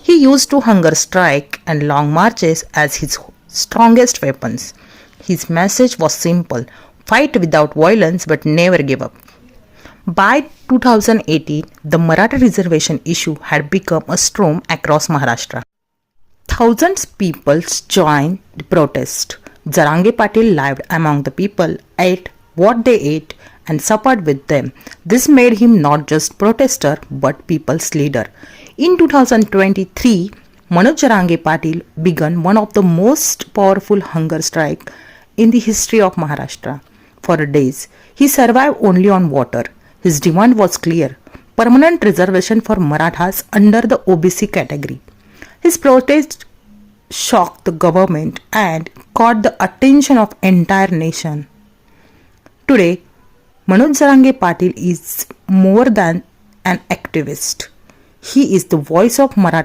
He used to hunger strike and long marches as his strongest weapons. His message was simple: fight without violence but never give up. By 2018, the Maratha reservation issue had become a storm across Maharashtra. Thousands of people joined the protest. Jarange Patil lived among the people, ate what they ate, and suppered with them. This made him not just protester but people's leader. In 2023, Manoj Jarange Patil began one of the most powerful hunger strike in the history of Maharashtra. For days, he survived only on water. His demand was clear: permanent reservation for Marathas under the OBC category. His protest shocked the government and caught the attention of entire nation. Today, Manoj Jarange Patil is more than an activist. He is the voice of Maratha